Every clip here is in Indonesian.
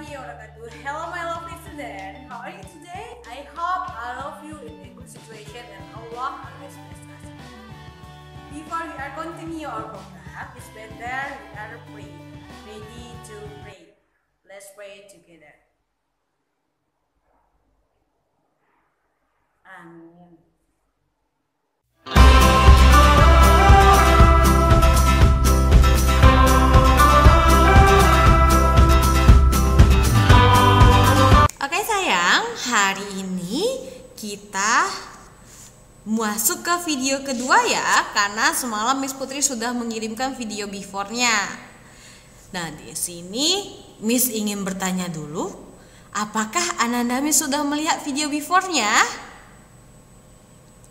warahmatullahi wabarakatuh. Hello my lovely student. How are you today? I hope all of you in a good situation and Allah always bless us. Before we are continue our program, it's better we are ready to pray. Let's pray together. Amin. Oke sayang, hari ini kita masuk ke video kedua ya, karena semalam Miss Putri sudah mengirimkan video before-nya. Nah, di sini Miss ingin bertanya dulu, apakah Ananda Miss sudah melihat video before-nya?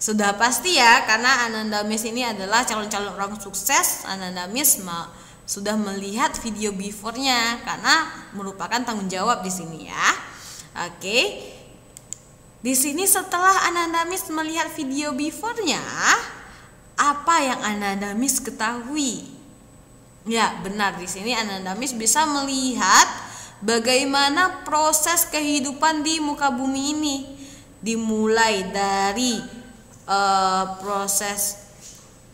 Sudah pasti ya, karena Ananda Miss ini adalah calon-calon orang sukses. Ananda Miss sudah melihat video before-nya karena merupakan tanggung jawab di sini ya. Oke. Di sini setelah Ananda Miss melihat video before-nya, apa yang Ananda Miss ketahui? Ya, benar, di sini Ananda Miss bisa melihat bagaimana proses kehidupan di muka bumi ini. Dimulai dari proses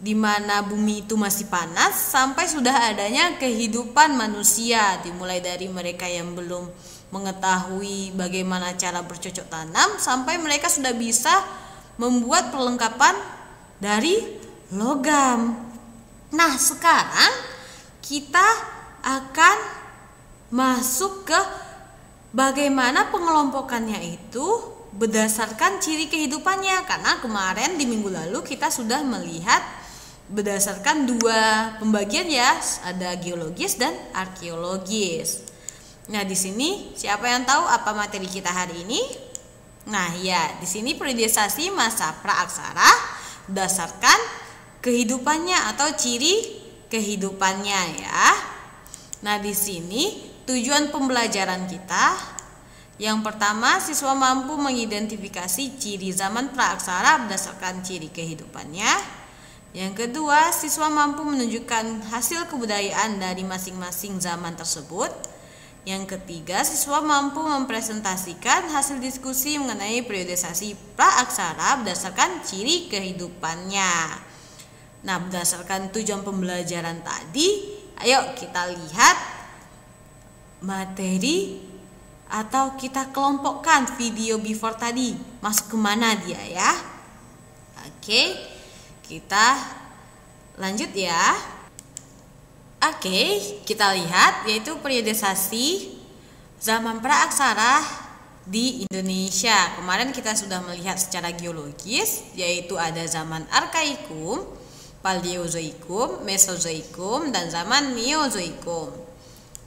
di mana bumi itu masih panas sampai sudah adanya kehidupan manusia, dimulai dari mereka yang belum mengetahui bagaimana cara bercocok tanam sampai mereka sudah bisa membuat perlengkapan dari logam. Nah, sekarang kita akan masuk ke bagaimana pengelompokannya itu berdasarkan ciri kehidupannya, karena kemarin di minggu lalu kita sudah melihat berdasarkan dua pembagian ya, ada geologis dan arkeologis. Nah, di sini siapa yang tahu apa materi kita hari ini? Nah, ya, di sini periodisasi masa praaksara berdasarkan kehidupannya atau ciri kehidupannya ya. Nah, di sini tujuan pembelajaran kita yang pertama, siswa mampu mengidentifikasi ciri zaman praaksara berdasarkan ciri kehidupannya. Yang kedua, siswa mampu menunjukkan hasil kebudayaan dari masing-masing zaman tersebut. Yang ketiga, siswa mampu mempresentasikan hasil diskusi mengenai periodisasi praaksara berdasarkan ciri kehidupannya. Nah, berdasarkan tujuan pembelajaran tadi, ayo kita lihat materi atau kita kelompokkan video before tadi masuk kemana dia ya. Oke, kita lanjut ya. Oke, kita lihat yaitu periodisasi zaman praaksara di Indonesia. Kemarin kita sudah melihat secara geologis, yaitu ada zaman Arkaikum, Paleozoikum, Mesozoikum, dan zaman Neozoikum.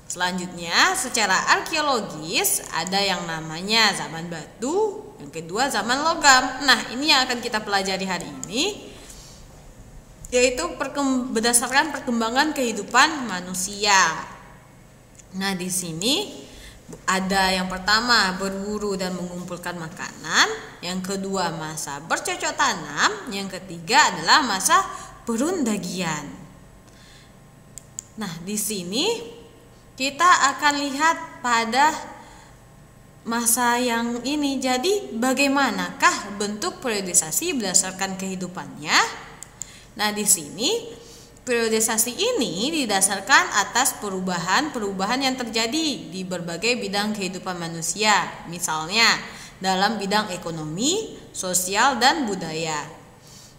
Selanjutnya, secara arkeologis ada yang namanya zaman batu, yang kedua zaman logam. Nah, ini yang akan kita pelajari hari ini, yaitu berdasarkan perkembangan kehidupan manusia. Nah, di sini ada yang pertama berburu dan mengumpulkan makanan, yang kedua masa bercocok tanam, yang ketiga adalah masa perundagian. Nah, di sini kita akan lihat pada masa yang ini. Jadi bagaimanakah bentuk periodisasi berdasarkan kehidupannya? Nah, di sini periodisasi ini didasarkan atas perubahan-perubahan yang terjadi di berbagai bidang kehidupan manusia. Misalnya dalam bidang ekonomi, sosial, dan budaya.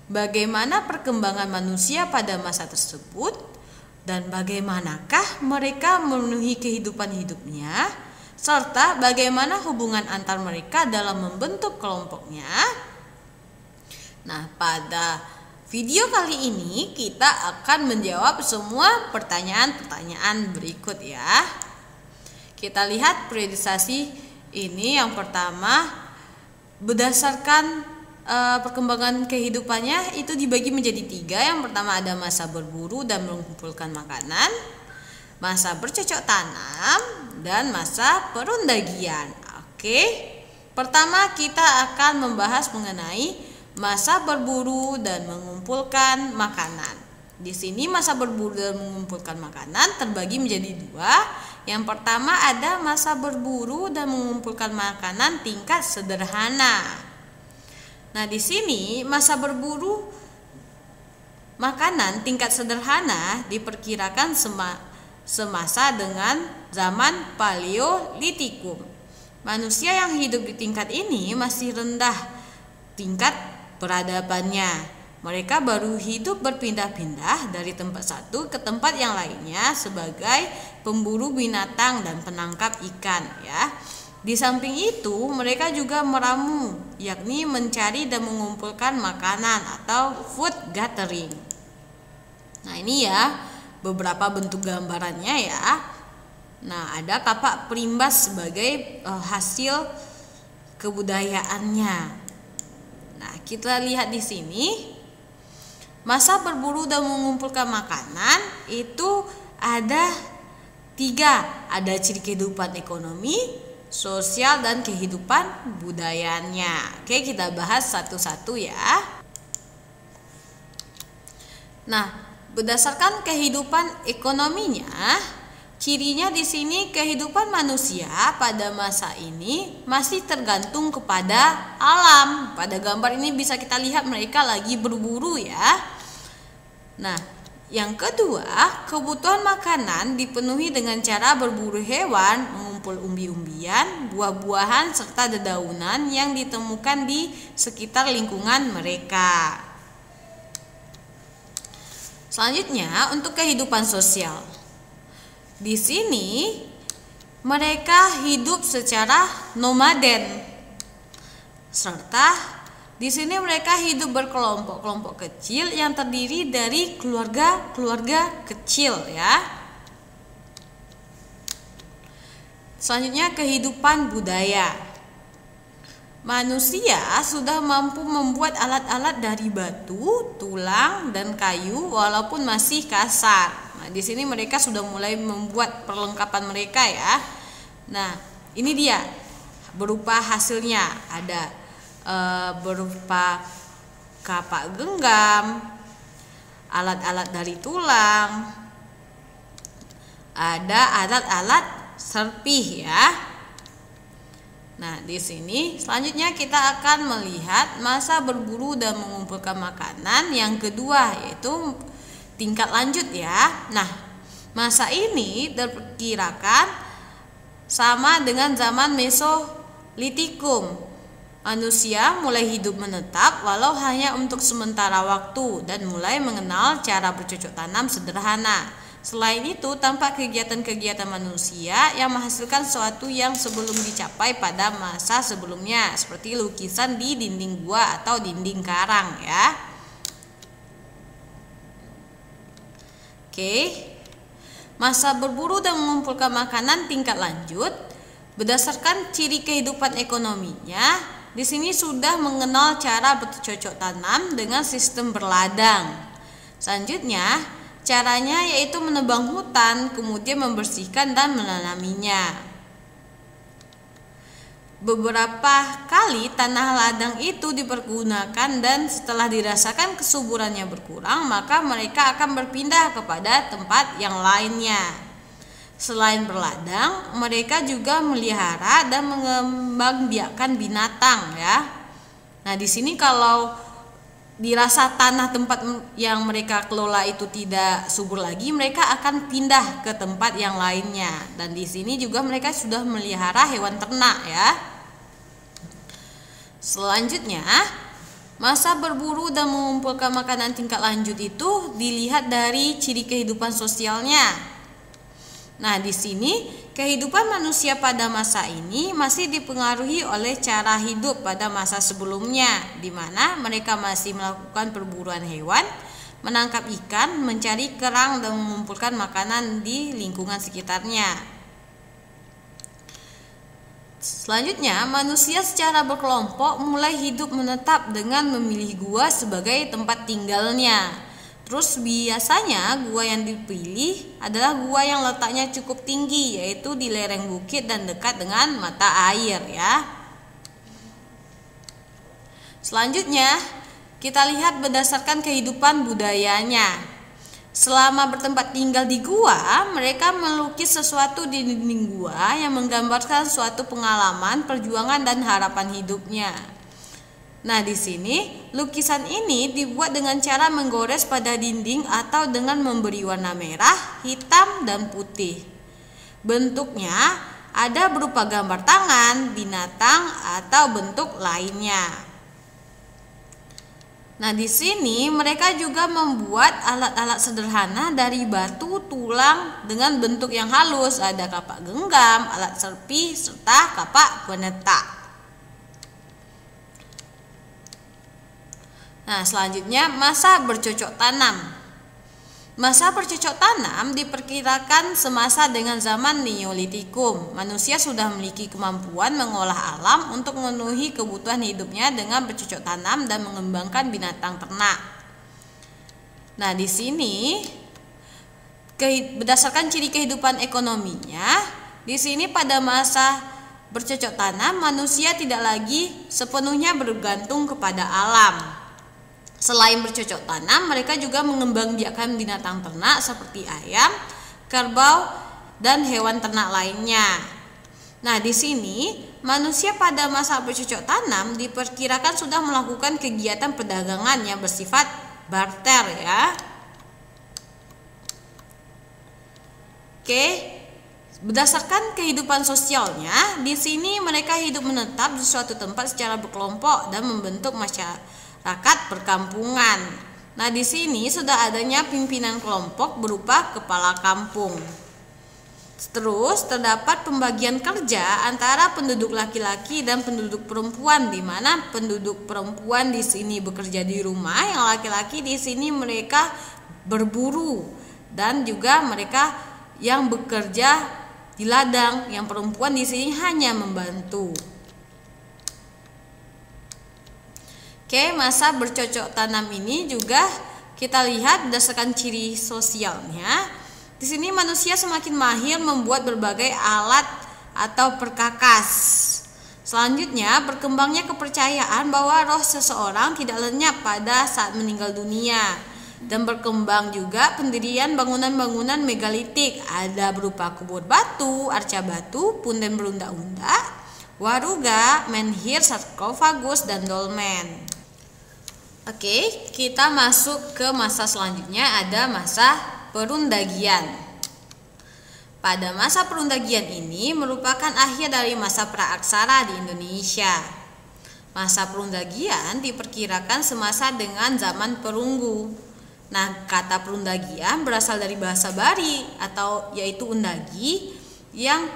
Bagaimana perkembangan manusia pada masa tersebut? Dan bagaimanakah mereka memenuhi kehidupan hidupnya, serta bagaimana hubungan antar mereka dalam membentuk kelompoknya. Nah, pada video kali ini kita akan menjawab semua pertanyaan-pertanyaan berikut ya. Kita lihat periodisasi ini. Yang pertama, berdasarkan perkembangan kehidupannya itu dibagi menjadi 3. Yang pertama ada masa berburu dan mengumpulkan makanan, masa bercocok tanam, dan masa perundagian. Oke, pertama kita akan membahas mengenai masa berburu dan mengumpulkan makanan. Di sini masa berburu dan mengumpulkan makanan terbagi menjadi 2. Yang pertama ada masa berburu dan mengumpulkan makanan tingkat sederhana. Nah, di sini masa berburu makanan tingkat sederhana diperkirakan semasa dengan zaman Paleolitikum. Manusia yang hidup di tingkat ini masih rendah tingkat peradabannya. Mereka baru hidup berpindah-pindah dari tempat satu ke tempat yang lainnya sebagai pemburu binatang dan penangkap ikan, ya. Di samping itu, mereka juga meramu, yakni mencari dan mengumpulkan makanan atau food gathering. Nah, ini ya beberapa bentuk gambarannya ya. Nah, ada kapak perimbas sebagai hasil kebudayaannya. Nah, kita lihat di sini. Masa berburu dan mengumpulkan makanan itu ada 3. Ada ciri kehidupan ekonomi, sosial, dan kehidupan budayanya. Oke, kita bahas satu-satu ya. Nah, berdasarkan kehidupan ekonominya, cirinya di sini kehidupan manusia pada masa ini masih tergantung kepada alam. Pada gambar ini bisa kita lihat mereka lagi berburu ya. Nah, yang kedua, kebutuhan makanan dipenuhi dengan cara berburu hewan, mengumpul umbi-umbian, buah-buahan, serta dedaunan yang ditemukan di sekitar lingkungan mereka. Selanjutnya, untuk kehidupan sosial. Di sini mereka hidup secara nomaden, serta di sini mereka hidup berkelompok-kelompok kecil yang terdiri dari keluarga-keluarga kecil ya. Selanjutnya kehidupan budaya. Manusia sudah mampu membuat alat-alat dari batu, tulang, dan kayu walaupun masih kasar. Nah, di sini mereka sudah mulai membuat perlengkapan mereka ya. Nah, ini dia berupa hasilnya. Ada berupa kapak genggam, alat-alat dari tulang, ada alat-alat serpih ya. Nah, di sini selanjutnya kita akan melihat masa berburu dan mengumpulkan makanan yang kedua, yaitu tingkat lanjut ya. Nah, masa ini diperkirakan sama dengan zaman Mesolitikum. Manusia mulai hidup menetap walau hanya untuk sementara waktu dan mulai mengenal cara bercocok tanam sederhana. Selain itu, tampak kegiatan-kegiatan manusia yang menghasilkan sesuatu yang sebelum dicapai pada masa sebelumnya, seperti lukisan di dinding gua atau dinding karang ya. Oke, masa berburu dan mengumpulkan makanan tingkat lanjut berdasarkan ciri kehidupan ekonominya. Di sini sudah mengenal cara bercocok tanam dengan sistem berladang. Selanjutnya, caranya yaitu menebang hutan, kemudian membersihkan dan menanaminya. Beberapa kali tanah ladang itu dipergunakan dan setelah dirasakan kesuburannya berkurang, maka mereka akan berpindah kepada tempat yang lainnya. Selain berladang, mereka juga melihara dan mengembangbiakkan binatang ya. Nah, di sini kalau dirasa tanah tempat yang mereka kelola itu tidak subur lagi, mereka akan pindah ke tempat yang lainnya. Dan di sini juga mereka sudah melihara hewan ternak ya. Selanjutnya, masa berburu dan mengumpulkan makanan tingkat lanjut itu dilihat dari ciri kehidupan sosialnya. Nah, di sini kehidupan manusia pada masa ini masih dipengaruhi oleh cara hidup pada masa sebelumnya, di mana mereka masih melakukan perburuan hewan, menangkap ikan, mencari kerang, dan mengumpulkan makanan di lingkungan sekitarnya. Selanjutnya, manusia secara berkelompok mulai hidup menetap dengan memilih gua sebagai tempat tinggalnya. Terus biasanya gua yang dipilih adalah gua yang letaknya cukup tinggi, yaitu di lereng bukit dan dekat dengan mata air ya. Selanjutnya, kita lihat berdasarkan kehidupan budayanya. Selama bertempat tinggal di gua, mereka melukis sesuatu di dinding gua yang menggambarkan suatu pengalaman, perjuangan, dan harapan hidupnya. Nah, di sini lukisan ini dibuat dengan cara menggores pada dinding atau dengan memberi warna merah, hitam, dan putih. Bentuknya ada berupa gambar tangan, binatang, atau bentuk lainnya. Nah, di sini mereka juga membuat alat-alat sederhana dari batu, tulang dengan bentuk yang halus. Ada kapak genggam, alat serpi, serta kapak penetak. Nah, selanjutnya masa bercocok tanam. Masa bercocok tanam diperkirakan semasa dengan zaman Neolitikum. Manusia sudah memiliki kemampuan mengolah alam untuk memenuhi kebutuhan hidupnya dengan bercocok tanam dan mengembangkan binatang ternak. Nah, di sini berdasarkan ciri kehidupan ekonominya, di sini pada masa bercocok tanam manusia tidak lagi sepenuhnya bergantung kepada alam. Selain bercocok tanam, mereka juga mengembangbiakkan binatang ternak seperti ayam, kerbau, dan hewan ternak lainnya. Nah, di sini manusia pada masa bercocok tanam diperkirakan sudah melakukan kegiatan perdagangan yang bersifat barter ya. Oke. Berdasarkan kehidupan sosialnya, di sini mereka hidup menetap di suatu tempat secara berkelompok dan membentuk masyarakat perkampungan. Nah, di sini sudah adanya pimpinan kelompok berupa kepala kampung. Terus terdapat pembagian kerja antara penduduk laki-laki dan penduduk perempuan, di mana penduduk perempuan di sini bekerja di rumah, yang laki-laki di sini mereka berburu, dan juga mereka yang bekerja di ladang, yang perempuan di sini hanya membantu. Oke, masa bercocok tanam ini juga kita lihat berdasarkan ciri sosialnya. Di sini manusia semakin mahir membuat berbagai alat atau perkakas. Selanjutnya, berkembangnya kepercayaan bahwa roh seseorang tidak lenyap pada saat meninggal dunia. Dan berkembang juga pendirian bangunan-bangunan megalitik. Ada berupa kubur batu, arca batu, punden berundak-undak, waruga, menhir, sarkofagus, dan dolmen. Oke, kita masuk ke masa selanjutnya, ada masa perundagian. Pada masa perundagian ini merupakan akhir dari masa praaksara di Indonesia. Masa perundagian diperkirakan semasa dengan zaman perunggu. Nah, kata perundagian berasal dari bahasa Bari atau yaitu undagi yang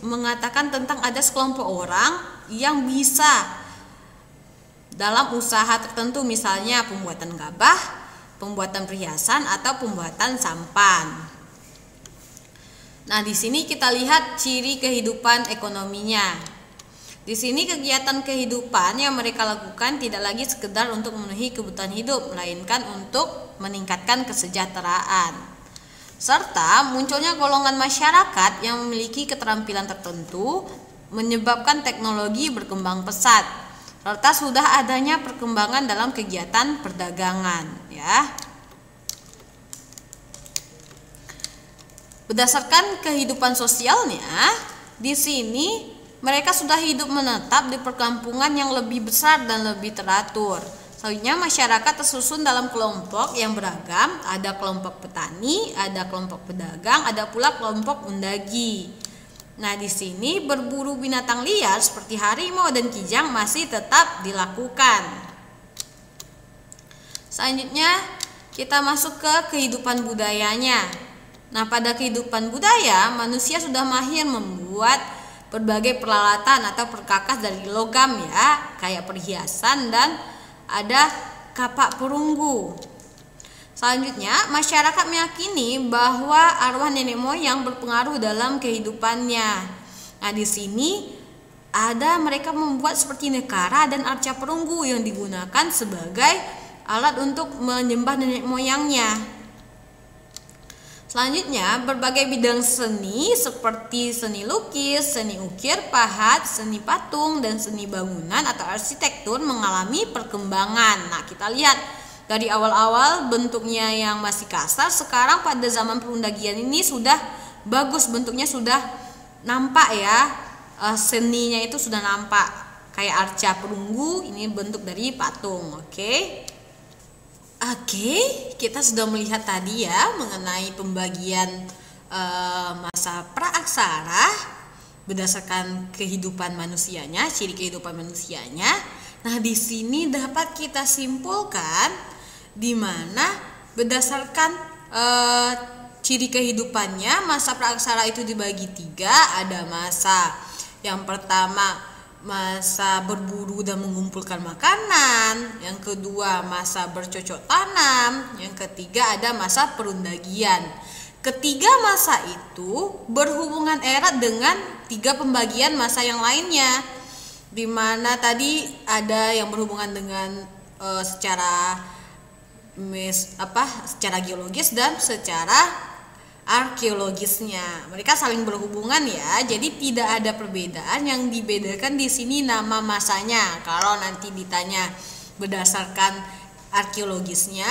mengatakan tentang ada sekelompok orang yang bisa dalam usaha tertentu, misalnya pembuatan gabah, pembuatan perhiasan, atau pembuatan sampan. Nah, di sini kita lihat ciri kehidupan ekonominya. Di sini kegiatan kehidupan yang mereka lakukan tidak lagi sekedar untuk memenuhi kebutuhan hidup, melainkan untuk meningkatkan kesejahteraan. Serta munculnya golongan masyarakat yang memiliki keterampilan tertentu menyebabkan teknologi berkembang pesat. Serta sudah adanya perkembangan dalam kegiatan perdagangan ya. Berdasarkan kehidupan sosialnya, di sini mereka sudah hidup menetap di perkampungan yang lebih besar dan lebih teratur. Selanjutnya, masyarakat tersusun dalam kelompok yang beragam. Ada kelompok petani, ada kelompok pedagang, ada pula kelompok undagi. Nah, di sini berburu binatang liar seperti harimau dan kijang masih tetap dilakukan. Selanjutnya, kita masuk ke kehidupan budayanya. Nah, pada kehidupan budaya, manusia sudah mahir membuat berbagai peralatan atau perkakas dari logam ya, kayak perhiasan dan ada kapak perunggu. Selanjutnya, masyarakat meyakini bahwa arwah nenek moyang berpengaruh dalam kehidupannya. Nah, di sini ada mereka membuat seperti nekara dan arca perunggu yang digunakan sebagai alat untuk menyembah nenek moyangnya. Selanjutnya, berbagai bidang seni seperti seni lukis, seni ukir, pahat, seni patung, dan seni bangunan atau arsitektur mengalami perkembangan. Nah, kita lihat Dari awal-awal bentuknya yang masih kasar, sekarang pada zaman perundagian ini sudah bagus, bentuknya sudah nampak ya, seninya itu sudah nampak kayak arca perunggu. Ini bentuk dari patung. Oke, kita sudah melihat tadi ya mengenai pembagian masa praaksara berdasarkan kehidupan manusianya, ciri kehidupan manusianya. Nah, di sini dapat kita simpulkan di mana berdasarkan ciri kehidupannya masa praaksara itu dibagi 3. Ada masa yang pertama, masa berburu dan mengumpulkan makanan. Yang kedua, masa bercocok tanam. Yang ketiga, ada masa perundagian. Ketiga masa itu berhubungan erat dengan 3 pembagian masa yang lainnya, di mana tadi ada yang berhubungan dengan secara geologis dan secara arkeologisnya. Mereka saling berhubungan ya. Jadi tidak ada perbedaan. Yang dibedakan di sini nama masanya. Kalau nanti ditanya berdasarkan arkeologisnya,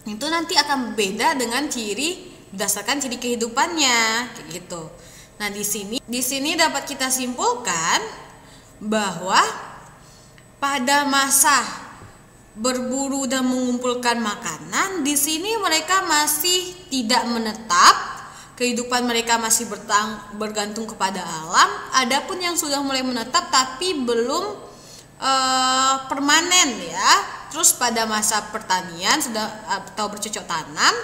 itu nanti akan berbeda dengan berdasarkan ciri kehidupannya, kayak gitu. Nah, di sini dapat kita simpulkan bahwa pada masa berburu dan mengumpulkan makanan, di sini mereka masih tidak menetap, kehidupan mereka masih bergantung kepada alam. Adapun yang sudah mulai menetap tapi belum permanen ya. Terus pada masa pertanian atau bercocok tanam,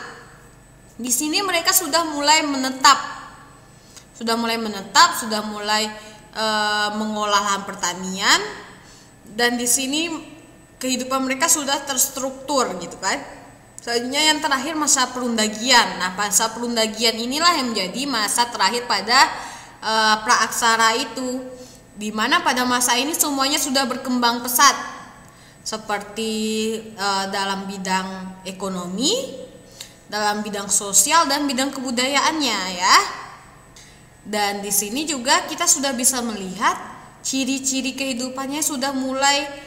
di sini mereka sudah mulai menetap, sudah mulai mengolah lahan pertanian, dan di sini kehidupan mereka sudah terstruktur gitu kan. Selanjutnya yang terakhir masa perundagian. Nah, masa perundagian inilah yang menjadi masa terakhir pada praaksara itu, di mana pada masa ini semuanya sudah berkembang pesat, seperti dalam bidang ekonomi, dalam bidang sosial dan bidang kebudayaannya ya. Dan di sini juga kita sudah bisa melihat ciri-ciri kehidupannya sudah mulai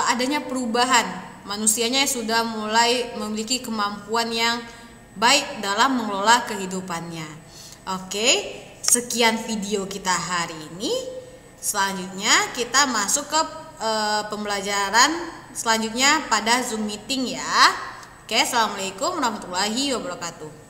adanya perubahan. Manusianya sudah mulai memiliki kemampuan yang baik dalam mengelola kehidupannya. Oke, sekian video kita hari ini. Selanjutnya kita masuk ke pembelajaran selanjutnya pada Zoom meeting ya. Oke, assalamualaikum warahmatullahi wabarakatuh.